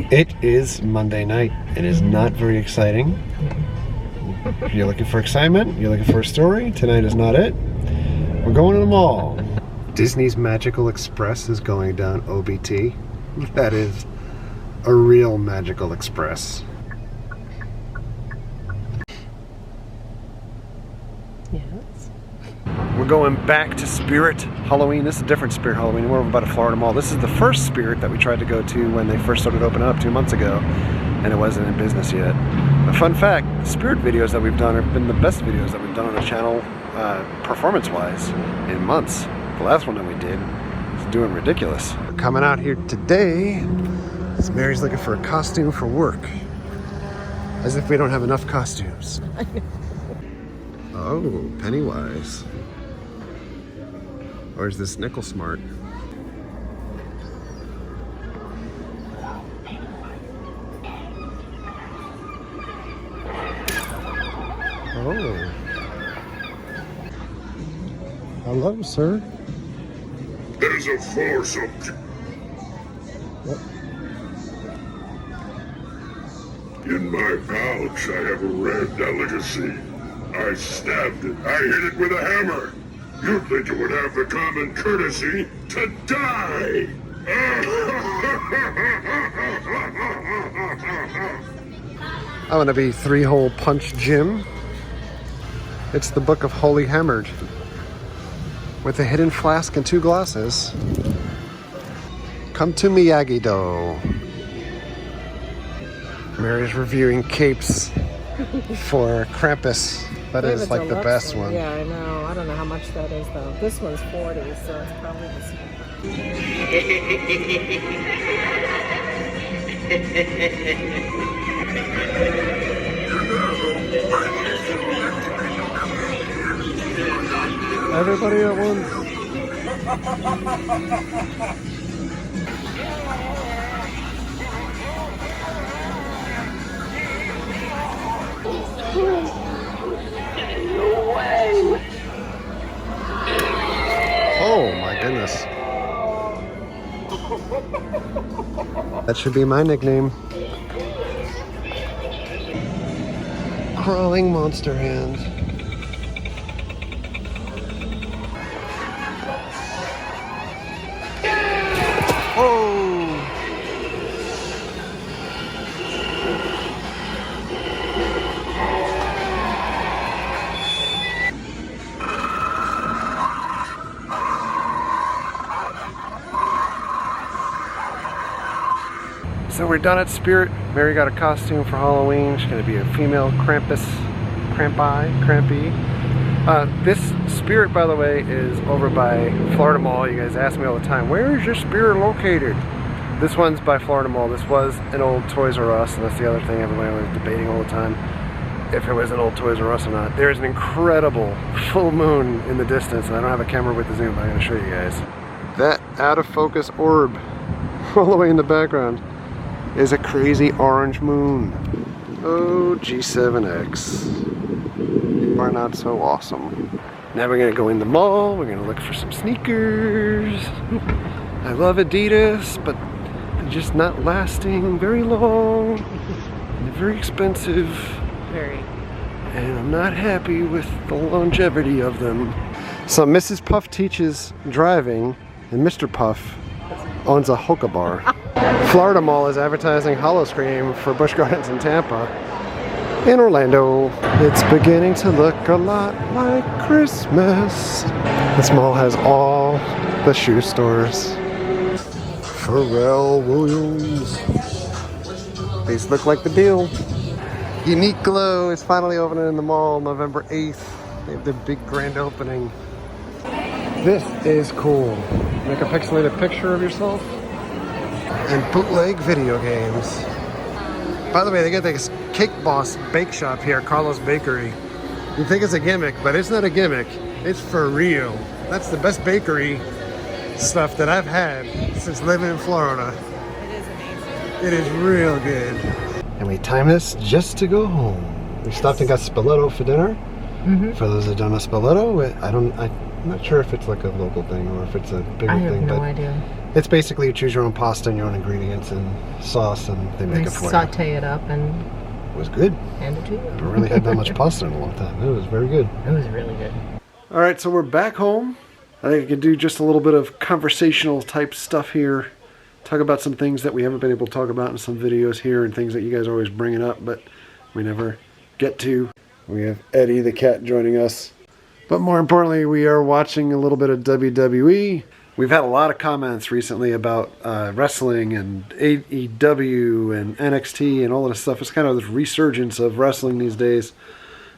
It is Monday night. It is not very exciting. You're looking for excitement, you're looking for a story, tonight is not it. We're going to the mall. Disney's Magical Express is going down OBT. That is a real magical express. Yes. We're going back to Spirit Halloween. This is a different Spirit Halloween. We're over by the Florida Mall. This is the first Spirit that we tried to go to when they first started opening up 2 months ago, and it wasn't in business yet. A fun fact, the Spirit videos that we've done have been the best videos that we've done on the channel performance-wise in months. The last one that we did was doing ridiculous. We're coming out here today as Mary's looking for a costume for work. As if we don't have enough costumes. Oh, Pennywise. Or is this Nickel Smart? Oh. Hello, sir. There's a foursome. What? In my pouch, I have a rare delicacy. I stabbed it. I hit it with a hammer. You'd think it would have the common courtesy to die. I want to be 3-hole punch Jim. It's the Book of Holy Hammered. With a hidden flask and 2 glasses. Come to Miyagi-Do. Mary's reviewing capes for Krampus. That is like the best one. Yeah, I know. I don't know how much that is though. This one's 40, so it's probably the same. Everybody at once. No way! Oh my goodness. That should be my nickname. Crawling monster hand. Oh! So we're done at Spirit. Mary got a costume for Halloween. She's going to be a female Krampus, Krampy. This Spirit, by the way, is over by Florida Mall. You guys ask me all the time, where is your Spirit located? This one's by Florida Mall. This was an old Toys R Us, and that's the other thing everybody was debating all the time, if it was an old Toys R Us or not. There's an incredible full moon in the distance, and I don't have a camera with the zoom, but I'm going to show you guys. That out of focus orb all the way in the background is a crazy orange moon. Oh, G7X. You are not so awesome. Now we're gonna go in the mall, we're gonna look for some sneakers. I love Adidas, but they're just not lasting very long. They're very expensive. Very. And I'm not happy with the longevity of them. So Mrs. Puff teaches driving, and Mr. Puff owns a hookah bar. Florida Mall is advertising Howl-O-Scream for Busch Gardens in Tampa. In Orlando, it's beginning to look a lot like Christmas. This mall has all the shoe stores. Pharrell Williams. These look like the deal. Unique Glow is finally opening in the mall November 8th. They have their big grand opening. This is cool. Make a pixelated picture of yourself. And bootleg video games. By the way, they got this Cake Boss bake shop here, Carlos Bakery. You think it's a gimmick, but it's not a gimmick. It's for real. That's the best bakery stuff that I've had since living in Florida. It is amazing. It is real good. And we timed this just to go home. We stopped and got Spoleto for dinner. For those that don't know Spoleto, I'm not sure if it's like a local thing or if it's a bigger I have thing. no but idea. it's basically you choose your own pasta and your own ingredients and sauce, and they make They it for you. saute it up and It was good. hand it to you. I haven't really had that much pasta in a long time. It was very good. It was really good. All right, so we're back home. I think I could do just a little bit of conversational type stuff here. Talk about some things that we haven't been able to talk about in some videos here and things that you guys are always bringing up, but we never get to. We have Eddie the cat joining us. But more importantly, we are watching a little bit of WWE. We've had a lot of comments recently about wrestling and AEW and NXT and all of this stuff. It's kind of this resurgence of wrestling these days.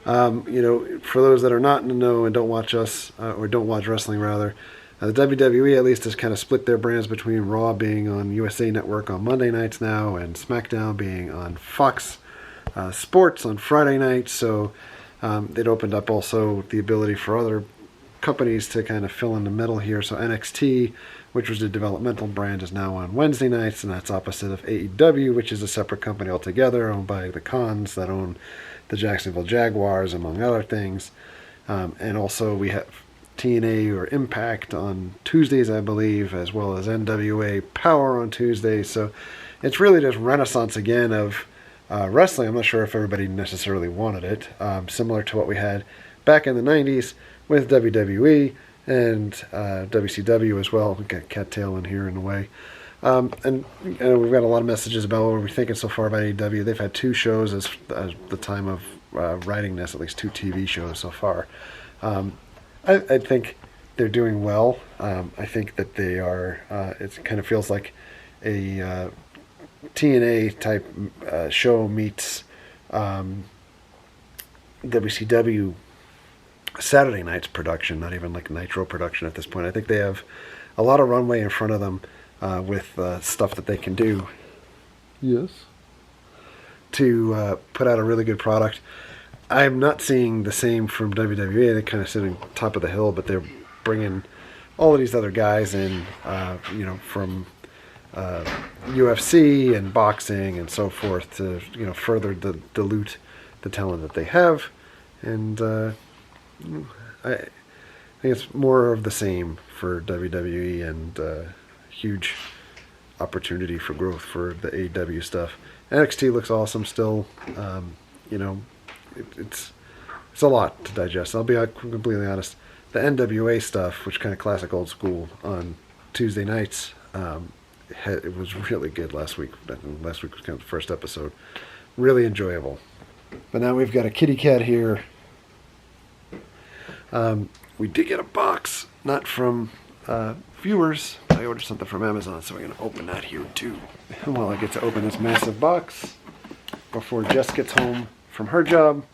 You know, for those that are not in the know and don't watch us, or don't watch wrestling rather, the WWE at least has kind of split their brands between Raw being on USA Network on Monday nights now and SmackDown being on Fox Sports on Friday nights. So it opened up also the ability for other companies to kind of fill in the middle here. So NXT, which was the developmental brand, is now on Wednesday nights, and that's opposite of AEW, which is a separate company altogether, owned by the Khans that own the Jacksonville Jaguars, among other things. And also we have TNA or Impact on Tuesdays, I believe, as well as NWA Power on Tuesdays. So it's really just renaissance again of wrestling. I'm not sure if everybody necessarily wanted it. Similar to what we had back in the 90s with WWE and WCW as well. We've got Cattail in here in a way. And we've got a lot of messages about what we're thinking so far about AEW. They've had 2 shows as the time of writing this, at least 2 TV shows so far. I think they're doing well. I think that they are, it kind of feels like a TNA type show meets WCW Saturday night's production, not even like Nitro production at this point. I think they have a lot of runway in front of them with stuff that they can do. Yes. To put out a really good product. I'm not seeing the same from WWE. They're kind of sitting top of the hill, but they're bringing all of these other guys in, you know, from UFC and boxing and so forth to, you know, further dilute the talent that they have. And I think it's more of the same for WWE, and huge opportunity for growth for the AEW stuff. NXT looks awesome still. You know, it's a lot to digest. I'll be completely honest. The NWA stuff, which kind of classic old school on Tuesday nights, it was really good last week. Last week was kind of the first episode. Really enjoyable. But now we've got a kitty cat here. We did get a box, not from viewers. I ordered something from Amazon, so we're going to open that here too. While I get to open this massive box before Jess gets home from her job.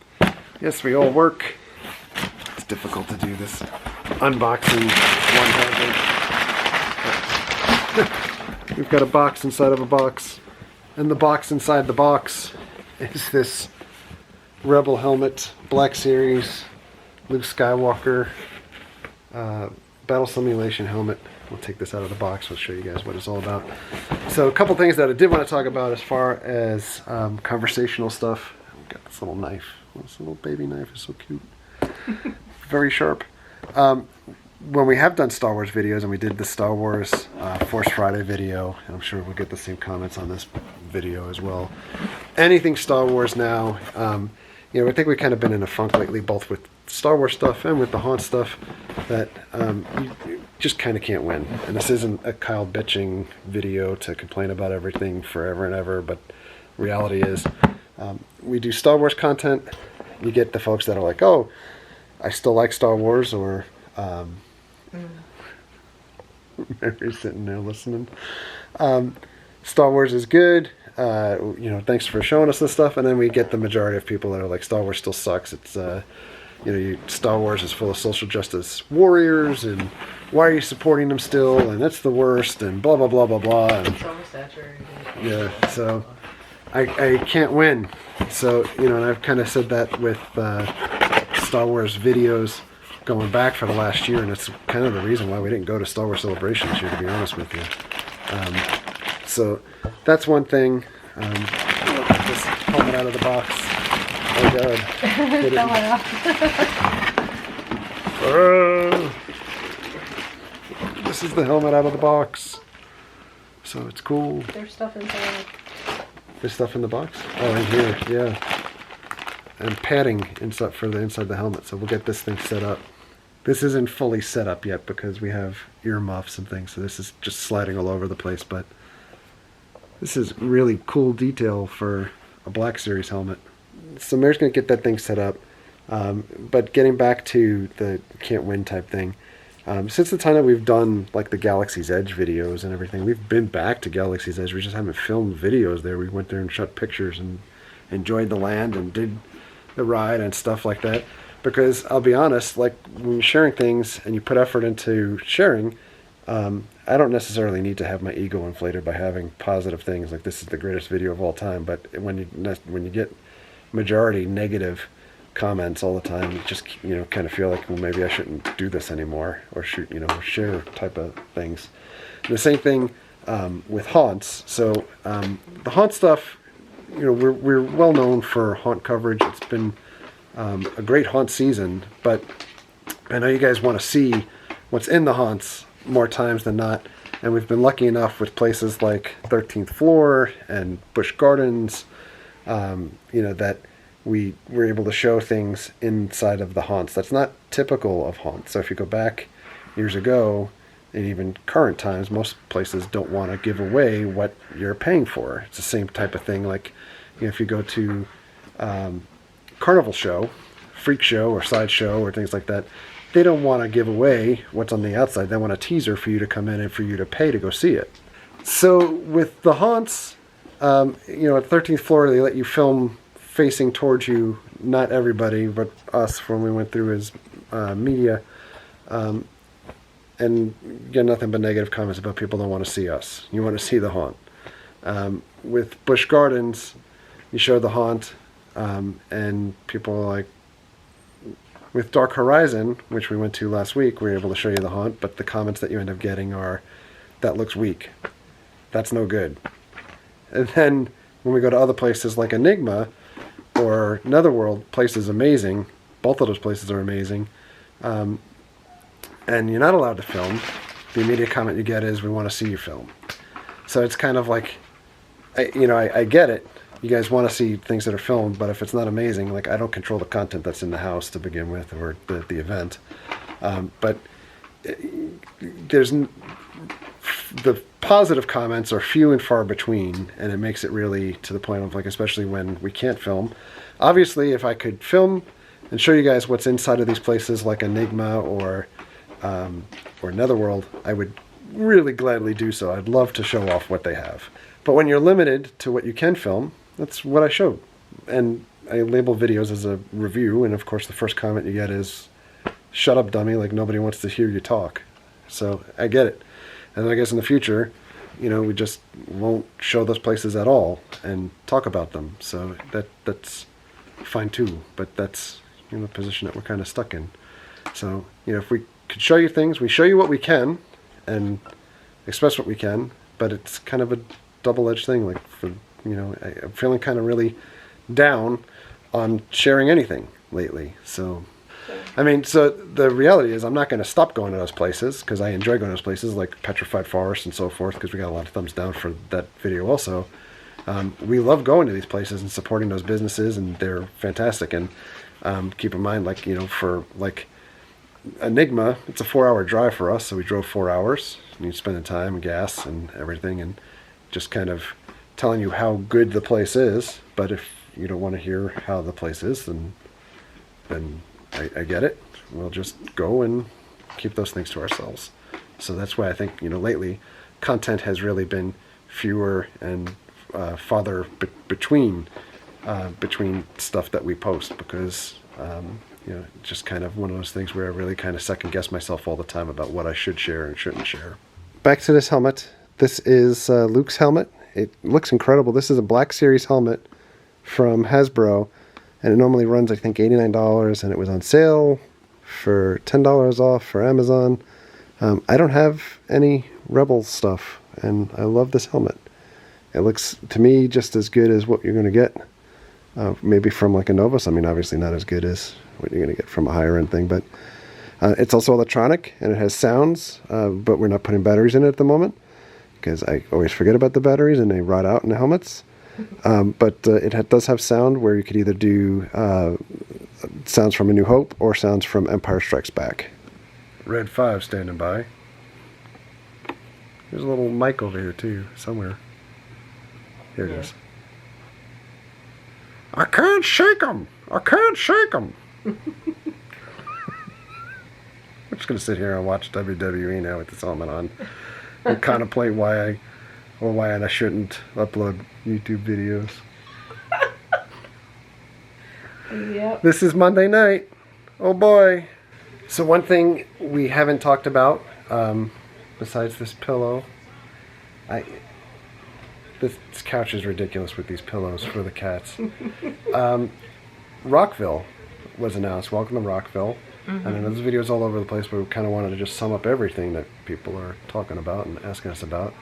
Yes, we all work. It's difficult to do this unboxing one-handed. We've got a box inside of a box, and the box inside the box is this Rebel helmet, Black Series, Luke Skywalker battle simulation helmet. We'll take this out of the box. We'll show you guys what it's all about. So a couple things that I did want to talk about as far as conversational stuff. We've got this little knife. This little baby knife is so cute. Very sharp. When we have done Star Wars videos, and we did the Star Wars Force Friday video, and I'm sure we'll get the same comments on this video as well. Anything Star Wars now, you know, I think we've kind of been in a funk lately, both with Star Wars stuff and with the haunt stuff, that you just kind of can't win. And this isn't a Kyle bitching video to complain about everything forever and ever, but reality is we do Star Wars content. You get the folks that are like, oh, I still like Star Wars, or Mary's sitting there listening. Star Wars is good. You know, thanks for showing us this stuff. And then we get the majority of people that are like, Star Wars still sucks. It's you know, Star Wars is full of social justice warriors, and why are you supporting them still? And that's the worst, and blah blah blah blah blah. And, yeah, so I can't win. So, you know, and I've kind of said that with Star Wars videos going back for the last year, and it's kind of the reason why we didn't go to Star Wars Celebration this year, to be honest with you. So that's one thing. Just pulling it out of the box. Oh god. This is the helmet out of the box. So it's cool. There's stuff inside. There's stuff in the box? Oh, in here, yeah. And padding inside for the inside the helmet. So we'll get this thing set up. This isn't fully set up yet because we have earmuffs and things. So this is just sliding all over the place. But this is really cool detail for a Black Series helmet. So Mary's going to get that thing set up. But getting back to the can't win type thing. Since the time that we've done like the Galaxy's Edge videos and everything, we've been back to Galaxy's Edge. We just haven't filmed videos there. We went there and shot pictures and enjoyed the land and did the ride and stuff like that. Because I'll be honest, like when you're sharing things and you put effort into sharing, I don't necessarily need to have my ego inflated by having positive things like this is the greatest video of all time. But when you get majority negative comments all the time, you just kind of feel like, well, maybe I shouldn't do this anymore or shoot share type of things. And the same thing with haunts. So the haunt stuff, we're well known for haunt coverage. It's been a great haunt season, but I know you guys want to see what's in the haunts more times than not, and we've been lucky enough with places like 13th Floor and Busch Gardens, that we were able to show things inside of the haunts. That's not typical of haunts. So if you go back years ago, and even current times, most places don't want to give away what you're paying for. It's the same type of thing like if you go to carnival show, freak show, or sideshow, or things like that, they don't want to give away what's on the outside. They want a teaser for you to come in and for you to pay to go see it. So with the haunts, at 13th Floor, they let you film facing towards you, not everybody, but us when we went through his media, and get nothing but negative comments about people don't want to see us. You want to see the haunt. With Busch Gardens, you show the haunt, and people are like, with Dark Horizon, which we went to last week, we were able to show you the haunt, but the comments that you end up getting are, that looks weak. That's no good. And then when we go to other places like Enigma or Netherworld, place is amazing. Both of those places are amazing. And you're not allowed to film. The immediate comment you get is, we want to see you film. So it's kind of like, I get it. You guys want to see things that are filmed, but if it's not amazing, like I don't control the content that's in the house to begin with, or the event. But there's the positive comments are few and far between, and it makes it really to the point of like, especially when we can't film. Obviously, if I could film and show you guys what's inside of these places like Enigma or Netherworld, I would really gladly do so. I'd love to show off what they have. But when you're limited to what you can film, that's what I showed. And I label videos as a review, and of course the first comment you get is, shut up, dummy, like nobody wants to hear you talk. So I get it. And I guess in the future, we just won't show those places at all and talk about them. So that's fine too, but that's the position that we're kind of stuck in. So, if we could show you things, we show you what we can and express what we can, but it's kind of a double-edged thing. Like I'm feeling kind of really down on sharing anything lately. So so the reality is I'm not going to stop going to those places because I enjoy going to those places like Petrified Forest and so forth, because we got a lot of thumbs down for that video also. We love going to these places and supporting those businesses, and they're fantastic. And keep in mind, like, for like Enigma, it's a 4-hour drive for us, so we drove 4 hours. And you spend the time, gas, and everything, and just kind of telling you how good the place is. But if you don't want to hear how the place is, then I get it. We'll just go and keep those things to ourselves. So that's why I think, lately, content has really been fewer and farther between stuff that we post, because just kind of one of those things where I really kind of second guess myself all the time about what I should share and shouldn't share. Back to this helmet. This is Luke's helmet. It looks incredible. This is a Black Series helmet from Hasbro, and it normally runs, I think, $89, and it was on sale for $10 off for Amazon. I don't have any Rebel stuff, and I love this helmet. It looks, to me, just as good as what you're going to get maybe from like a Novus. I mean, obviously not as good as what you're going to get from a higher end thing, but It's also electronic, and it has sounds, but we're not putting batteries in it at the moment, because I always forget about the batteries, and they rot out in the helmets. But it does have sound where you could either do sounds from A New Hope or sounds from Empire Strikes Back. Red 5 standing by. There's a little mic over here too, somewhere. Here it is. I can't shake 'em! I can't shake 'em! I'm just going to sit here and watch WWE now with this helmet on and contemplate why I shouldn't upload YouTube videos. Yep. This is Monday night. Oh boy. So one thing we haven't talked about, besides this pillow, this couch is ridiculous with these pillows for the cats. Rockville was announced. Welcome to Rockville. Mm-hmm. And I know there's videos all over the place, but we kind of wanted to just sum up everything that people are talking about and asking us about.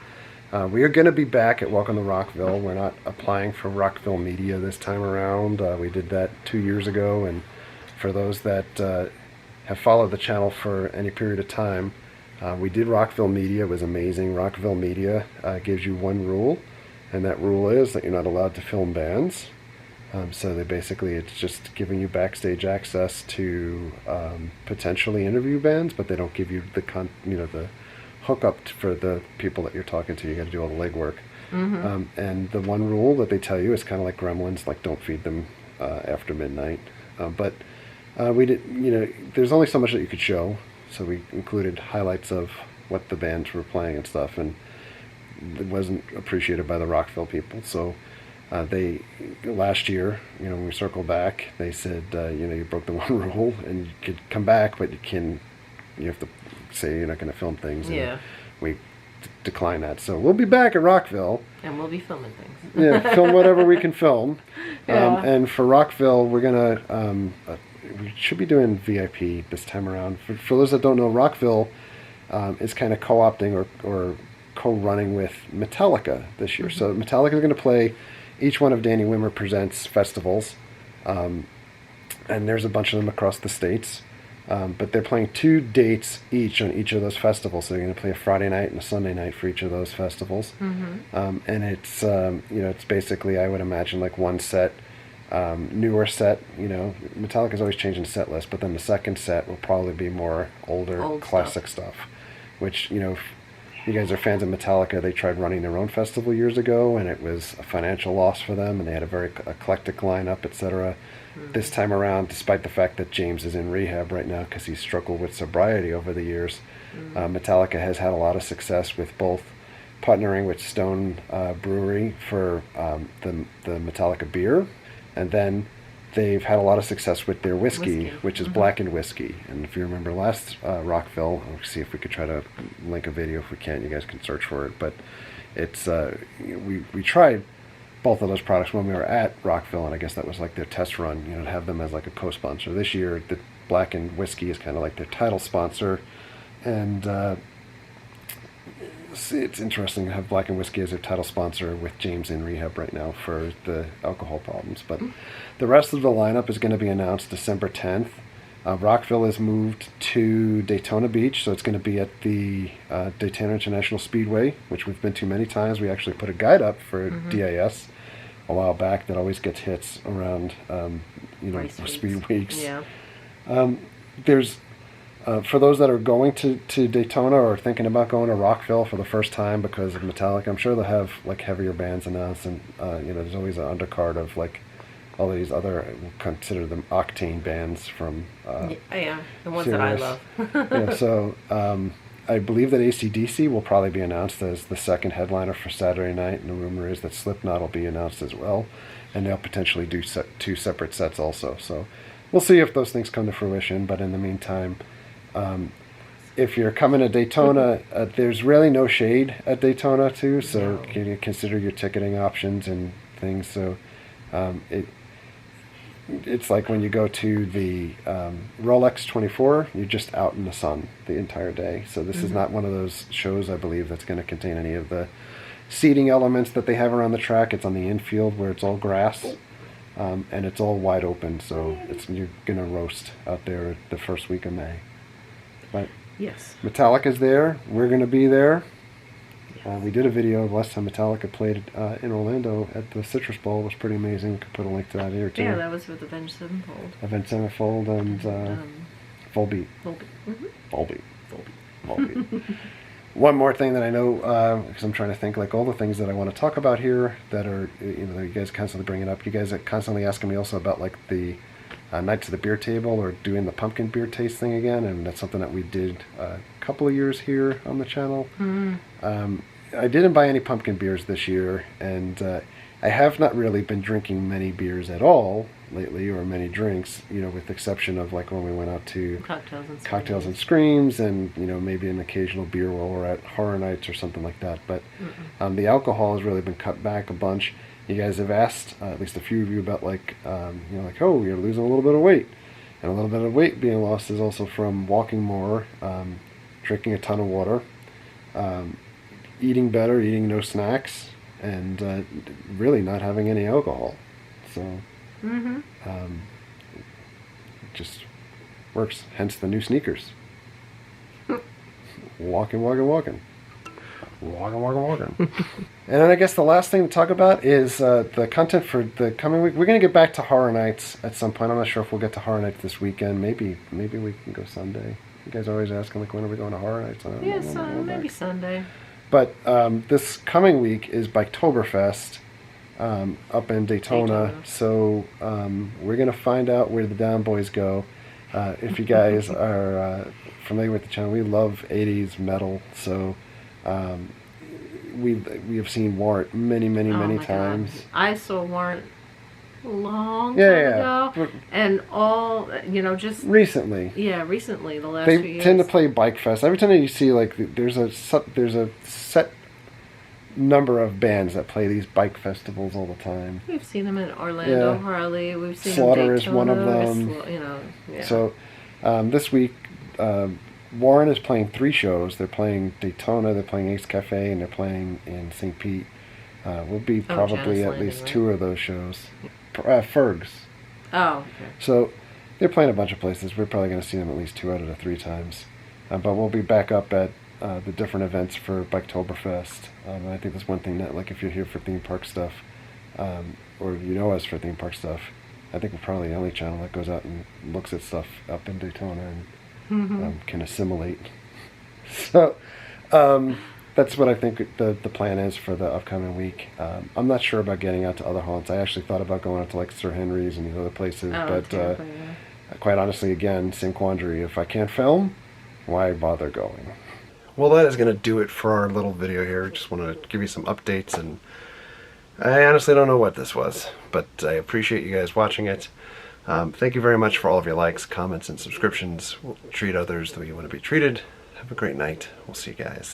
We are going to be back at Welcome to Rockville. We're not applying for Rockville Media this time around. We did that 2 years ago, and for those that have followed the channel for any period of time, we did Rockville Media. It was amazing. Rockville Media gives you one rule, and that rule is that you're not allowed to film bands. So it's just giving you backstage access to potentially interview bands, but they don't give you the hookup for the people that you're talking to. You got to do all the legwork. Mm-hmm. And the one rule that they tell you is kind of like gremlins, like don't feed them after midnight. But we did, there's only so much that you could show, so we included highlights of what the bands were playing and stuff, and it wasn't appreciated by the Rockville people. So last year, when we circled back, they said, you broke the one rule, and you could come back, but you have to say you're not going to film things. Yeah. And we decline that. So we'll be back at Rockville. And we'll be filming things. Yeah, film whatever we can film. Yeah. And for Rockville, we're going to, we should be doing VIP this time around. For those that don't know, Rockville is kind of co-opting or co-running with Metallica this year. Mm-hmm. So Metallica is going to play each one of Danny Wimmer Presents festivals. And there's a bunch of them across the states. But they're playing 2 dates each on each of those festivals. So they're going to play a Friday night and a Sunday night for each of those festivals. Mm-hmm. And it's, it's basically, I would imagine, like one set, newer set. Metallica's always changing the set list, but then the second set will probably be more old classic stuff. Which, if you guys are fans of Metallica, they tried running their own festival years ago, and it was a financial loss for them, and they had a very eclectic lineup, etc. This time around, despite the fact that James is in rehab right now because he's struggled with sobriety over the years, Metallica has had a lot of success with both partnering with Stone Brewery for the Metallica beer, and then they've had a lot of success with their whiskey. Which is blackened whiskey. And if you remember last Rockville, I'll see if we could try to link a video. If we can't, you guys can search for it. But it's we tried both of those products when we were at Rockville, and I guess that was like their test run, to have them as like a co-sponsor. This year, the blackened whiskey is kind of like their title sponsor, and it's interesting to have blackened whiskey as their title sponsor with James in rehab right now for the alcohol problems. But the rest of the lineup is going to be announced December 10th. Rockville has moved to Daytona Beach, so it's going to be at the Daytona International Speedway, which we've been to many times. We actually put a guide up for DIS a while back that always gets hits around, speed weeks. Yeah. There's for those that are going to Daytona or thinking about going to Rockville for the first time because of Metallica, I'm sure they'll have like heavier bands announced, and there's always an undercard of like all these other, we'll consider them octane bands from the ones that I love. Yeah, so I believe that AC/DC will probably be announced as the second headliner for Saturday night, and the rumor is that Slipknot will be announced as well, and they'll potentially do 2 separate sets also. So we'll see if those things come to fruition, but in the meantime, if you're coming to Daytona, there's really no shade at Daytona too, so you consider your ticketing options and things. So it's like when you go to the Rolex 24, you're just out in the sun the entire day. So this is not one of those shows, I believe, that's going to contain any of the seating elements that they have around the track. It's on the infield where it's all grass, and it's all wide open. So you're going to roast out there the first week of May. But Yes. Metallica's there. We're going to be there. We did a video last time Metallica played in Orlando at the Citrus Bowl. It was pretty amazing. Could put a link to that here too. Yeah, that was with Avenged Sevenfold. Avenged Sevenfold and Volbeat. Volbeat. Mm-hmm. Volbeat. Volbeat. Volbeat. One more thing that I know, because I'm trying to think, like all the things that I want to talk about here that are, you know, you guys constantly bring it up. You guys are constantly asking me also about like the Nights of the Beer Table or doing the pumpkin beer tasting again, and that's something that we did a couple of years here on the channel. Mm-hmm. I didn't buy any pumpkin beers this year, and I have not really been drinking many beers at all lately, or many drinks, you know, with the exception of like when we went out to Cocktails and Screams, and you know, maybe an occasional beer while we're at Horror Nights or something like that. But the alcohol has really been cut back a bunch. You guys have asked, at least a few of you, about like, you know, like, oh, you're losing a little bit of weight, and a little bit of weight being lost is also from walking more, drinking a ton of water, eating better, eating no snacks, and really not having any alcohol. So it just works. Hence the new sneakers. Walking. And then I guess the last thing to talk about is the content for the coming week. We're going to get back to Horror Nights at some point. I'm not sure if we'll get to Horror Nights this weekend. Maybe we can go Sunday. You guys are always asking, like, when are we going to Horror Nights? Yes, maybe Sunday. But this coming week is Biketoberfest up in Daytona. So we're going to find out where the Down Boys go. If you guys are familiar with the channel, we love 80s metal. So we have seen Warrant many times. God. I saw Warrant a long time ago, and all, you know, just recently. Yeah, recently, the last few years. They tend to play Bike Fest. Every time that you see, like, there's a set number of bands that play these bike festivals all the time. We've seen them in Orlando, Harley. We've seen Slaughter Daytona, is one of them. You know, yeah. So this week, Warren is playing 3 shows. They're playing Daytona, they're playing Ace Cafe, and they're playing in St. Pete. We'll be probably at least 2 of those shows. Ferg's. Oh, okay. So they're playing a bunch of places. We're probably going to see them at least 2 out of the 3 times. But we'll be back up at the different events for Biketoberfest. I think that's one thing that, like, if you're here for theme park stuff, or you know us for theme park stuff, I think we're probably the only channel that goes out and looks at stuff up in Daytona and can assimilate. So that's what I think the plan is for the upcoming week. I'm not sure about getting out to other haunts. I actually thought about going out to like Sir Henry's and these other places, but Tampa, quite honestly, again, same quandary. If I can't film, why bother going? Well, that is going to do it for our little video here. Just want to give you some updates, and I honestly don't know what this was, but I appreciate you guys watching it. Thank you very much for all of your likes, comments, and subscriptions. We'll treat others the way you want to be treated. Have a great night. We'll see you guys.